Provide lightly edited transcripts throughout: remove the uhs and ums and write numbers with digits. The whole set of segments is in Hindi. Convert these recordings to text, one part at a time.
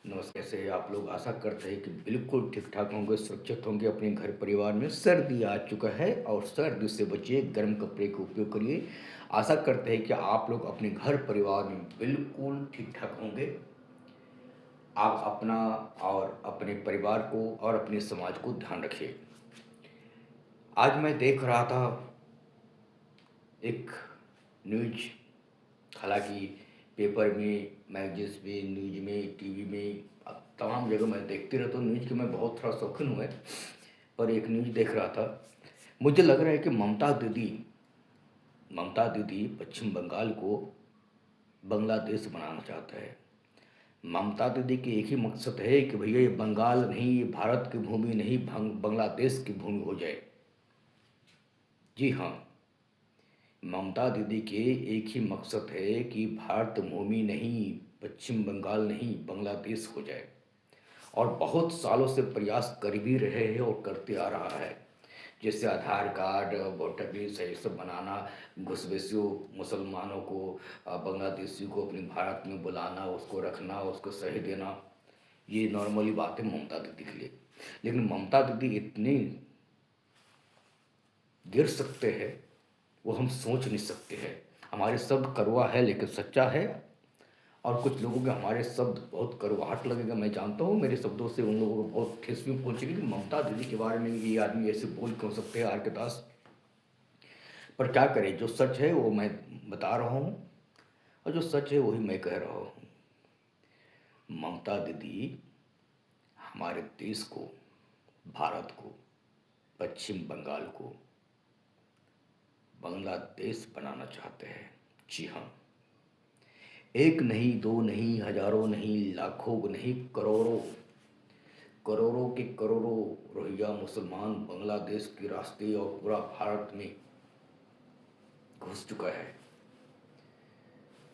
नमस्कार से आप लोग आशा करते हैं कि बिल्कुल ठीक-ठाक होंगे, सुरक्षित होंगे अपने घर परिवार में। सर्दी आ चुका है और सर्दी से बचिए, गर्म कपड़े का उपयोग करिए। आशा करते हैं कि आप लोग अपने घर परिवार में बिल्कुल ठीक-ठाक होंगे। आप अपना और अपने परिवार को और अपने समाज को ध्यान रखिए। आज मैं देख रहा था एक न्यूज़, हालाँकि पेपर में, मैगज़ीन्स में, न्यूज़ में, टीवी में तमाम जगह मैं देखते रहता हूँ न्यूज़ के। मैं बहुत थोड़ा शौकीन हूँ मैं, पर एक न्यूज़ देख रहा था। मुझे लग रहा है कि ममता दीदी पश्चिम बंगाल को बांग्लादेश बनाना चाहता है। ममता दीदी की एक ही मकसद है कि भैया ये बंगाल नहीं, ये भारत की भूमि नहीं, बांग्लादेश की भूमि हो जाए। जी हाँ, ममता दीदी के एक ही मकसद है कि भारत भूमि नहीं, पश्चिम बंगाल नहीं, बांग्लादेश हो जाए। और बहुत सालों से प्रयास कर भी रहे हैं और करते आ रहा है। जैसे आधार कार्ड, वोटर लिस्ट ये सब बनाना, घुसपैठियों मुसलमानों को, बांग्लादेशी को अपने भारत में बुलाना, उसको रखना, उसको सही देना, ये नॉर्मली बात है ममता दीदी के लिए। लेकिन ममता दीदी इतनी गिर सकते हैं, वो हम सोच नहीं सकते हैं। हमारे शब्द कड़वा है लेकिन सच्चा है। और कुछ लोगों के हमारे शब्द बहुत कड़वाहट लगेगा, मैं जानता हूँ। मेरे शब्दों से उन लोगों को बहुत ठेस भी पहुँचेगी कि ममता दीदी के बारे में ये आदमी ऐसे बोल क्यों सकते हैं, आर के दास। पर क्या करें, जो सच है वो मैं बता रहा हूँ और जो सच है वही मैं कह रहा हूँ। ममता दीदी हमारे देश को, भारत को, पश्चिम बंगाल को बांग्लादेश बनाना चाहते हैं। जी हाँ, एक नहीं, दो नहीं, हजारों नहीं, लाखों नहीं, करोड़ों, करोड़ों के करोड़ों रोहिंग्या मुसलमान बांग्लादेश के रास्ते और पूरा भारत में घुस चुका है।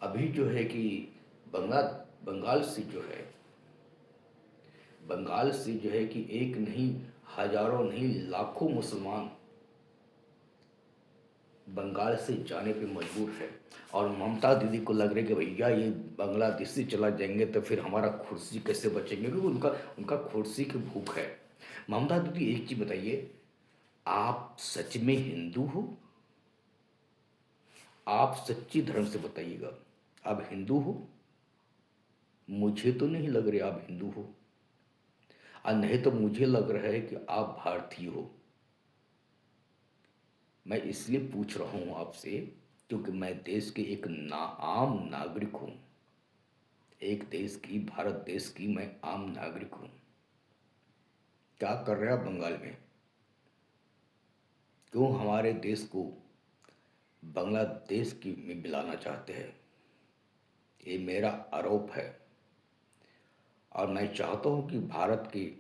अभी जो है कि बंगला बंगाल से जो है बंगाल से जो है कि एक नहीं, हजारों नहीं, लाखों मुसलमान बंगाल से जाने पे मजबूर है। और ममता दीदी को लग रहा है कि भैया ये बांग्लादेशी चला जाएंगे तो फिर हमारा कुर्सी कैसे बचेंगे, क्योंकि उनका उनका कुर्सी की भूख है। ममता दीदी एक चीज़ बताइए, आप सच में हिंदू हो? आप सच्ची धर्म से बताइएगा, आप हिंदू हो? मुझे तो नहीं लग रहा आप हिंदू हो, और नहीं तो मुझे लग रहा है कि आप भारतीय हो। मैं इसलिए पूछ रहा हूँ आपसे क्योंकि मैं देश के एक आम नागरिक हूँ। एक देश की, भारत देश की मैं आम नागरिक हूँ। क्या कर रहे हैं आप बंगाल में? क्यों हमारे देश को बांग्लादेश की में मिलाना चाहते हैं? ये मेरा आरोप है। और मैं चाहता हूँ कि भारत के,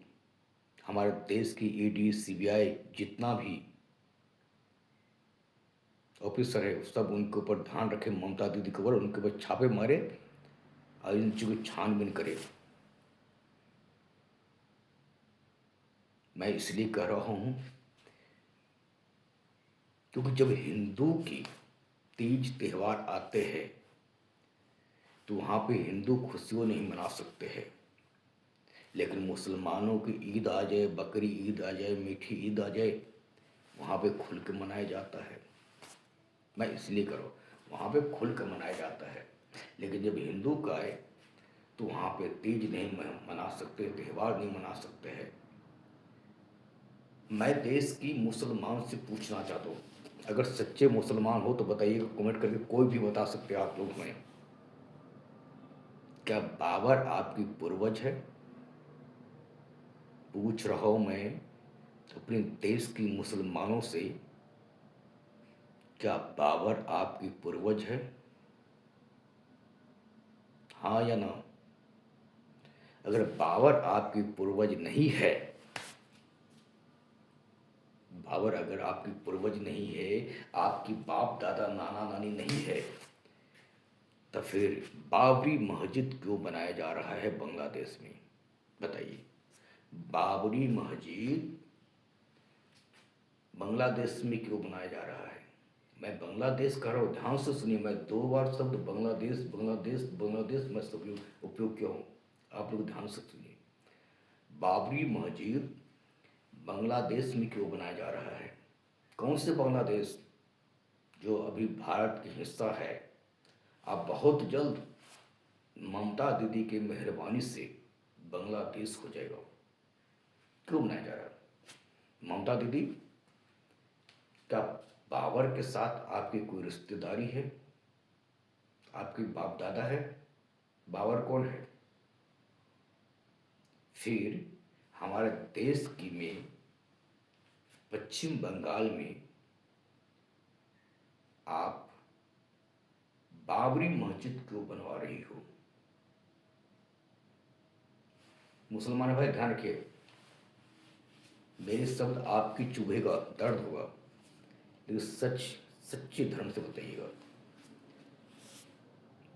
हमारे देश की ईडी, सीबीआई, जितना भी ऑफिसर है सब उनके ऊपर ध्यान रखे, ममता दीदी के ऊपर, उनके ऊपर छापे मारे और इन चीज़ों की छानबीन करे। मैं इसलिए कह रहा हूँ क्योंकि जब हिंदू की तीज त्यौहार आते हैं तो वहाँ पे हिंदू खुशियों नहीं मना सकते हैं। लेकिन मुसलमानों की ईद आ जाए, बकरी ईद आ जाए, मीठी ईद आ जाए, वहाँ पे खुल के मनाया जाता है। मैं इसलिए करो, वहाँ पे खुल के मनाया जाता है। लेकिन जब हिंदू का आए तो वहाँ पे तीज नहीं मना सकते, त्यौहार नहीं मना सकते हैं। मैं देश की मुसलमान से पूछना चाहता हूँ, अगर सच्चे मुसलमान हो तो बताइएगा, कमेंट करके कोई भी बता सकते हैं आप लोग में, क्या बाबर आपकी पूर्वज है? पूछ रहा हूँ मैं अपने देश की मुसलमानों से, क्या बाबर आपकी पूर्वज है? हाँ या ना? अगर बाबर आपकी पूर्वज नहीं है, बाबर अगर आपकी पूर्वज नहीं है, आपकी बाप दादा नाना नानी नहीं है, तो फिर बाबरी मस्जिद क्यों बनाया जा रहा है बांग्लादेश में? बताइए, बाबरी मस्जिद बांग्लादेश में क्यों बनाया जा रहा है? मैं बांग्लादेश कह रहा हूँ, ध्यान से सुनिए। मैं 2 बार शब्द बांग्लादेश बांग्लादेश बांग्लादेश मैं सब उपयोग किया हूँ। आप लोग ध्यान से सुनिए। बाबरी मस्जिद बांग्लादेश में क्यों बनाया जा रहा है? कौन से बांग्लादेश? जो अभी भारत का हिस्सा है। आप बहुत जल्द ममता दीदी के मेहरबानी से बांग्लादेश हो जाएगा। क्यों बनाया जा रहा है? ममता दीदी, क्या बाबर के साथ आपकी कोई रिश्तेदारी है? आपके बाप दादा है? बाबर कौन है? फिर हमारे देश की में पश्चिम बंगाल में आप बाबरी मस्जिद क्यों बनवा रही हो? मुसलमान भाई ध्यान रखिए, मेरे शब्द आपकी चुभेगा, दर्द होगा, लेकिन सच सच्चे धर्म से बताइएगा।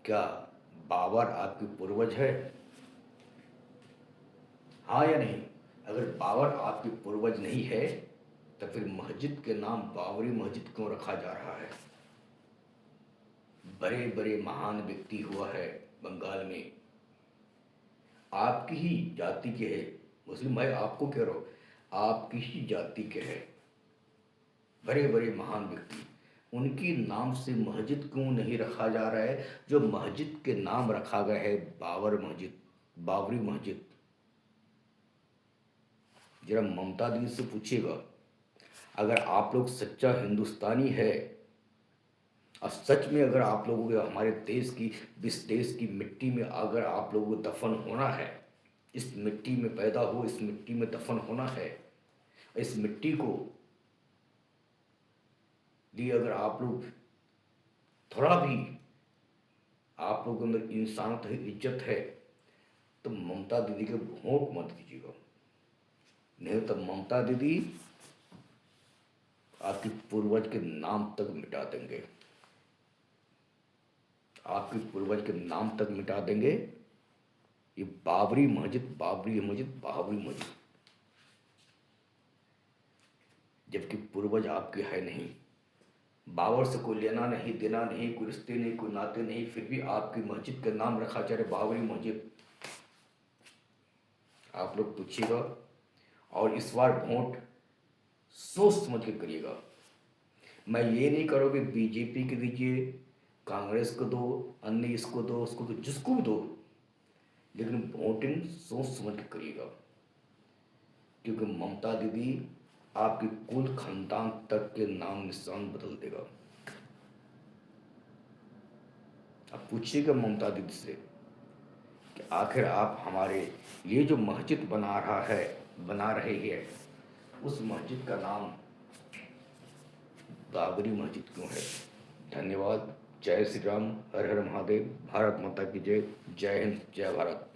क्या बाबर आपकी पूर्वज है? हाँ या नहीं? अगर बाबर आपकी पूर्वज नहीं है तो फिर मस्जिद के नाम बाबरी मस्जिद क्यों रखा जा रहा है? बड़े बड़े महान व्यक्ति हुआ है बंगाल में, आपकी ही जाति के है। मुस्लिम भाई आपको कह रहा हूँ, आपकी ही जाति के है बड़े बड़े महान व्यक्ति, उनकी नाम से मस्जिद क्यों नहीं रखा जा रहा है? जो मस्जिद के नाम रखा गया है बाबर मस्जिद, बाबरी मस्जिद। जरा ममता दीदी से पूछिएगा, अगर आप लोग सच्चा हिंदुस्तानी है और सच में अगर आप लोगों को हमारे देश की, इस देश की मिट्टी में अगर आप लोगों को दफन होना है, इस मिट्टी में पैदा हो, इस मिट्टी में दफन होना है, इस मिट्टी को लिए अगर आप लोग थोड़ा भी आप लोगों के अंदर इंसानियत है, इज्जत है, तो ममता दीदी के भोंक मत कीजिएगा। नहीं तो ममता दीदी आपके पूर्वज के नाम तक मिटा देंगे, आपके पूर्वज के नाम तक मिटा देंगे। ये बाबरी मस्जिद, बाबरी मस्जिद, बाबरी मस्जिद, जबकि पूर्वज आपके है नहीं। बाबर से कोई लेना नहीं, देना नहीं, कोई रिश्ते नहीं, कोई नाते नहीं, फिर भी आपकी मस्जिद का नाम रखा जा रहा है बाबरी मस्जिद। आप लोग पूछिएगा और इस बार वोट सोच समझ के करिएगा। मैं ये नहीं करो कि बीजेपी के दीजिए, कांग्रेस को दो, अन्य इसको दो, उसको दो, जिसको भी दो, लेकिन वोटिंग सोच समझ के करिएगा, क्योंकि ममता दीदी आपकी कुल खानदान तक के नाम निशान बदल देगा। अब पूछिएगा ममता दीदी से कि आखिर आप हमारे ये जो मस्जिद बना रहे हैं, उस मस्जिद का नाम बाबरी मस्जिद क्यों है? धन्यवाद। जय श्री राम, हर हर महादेव, भारत माता की जय। जय हिंद, जय भारत।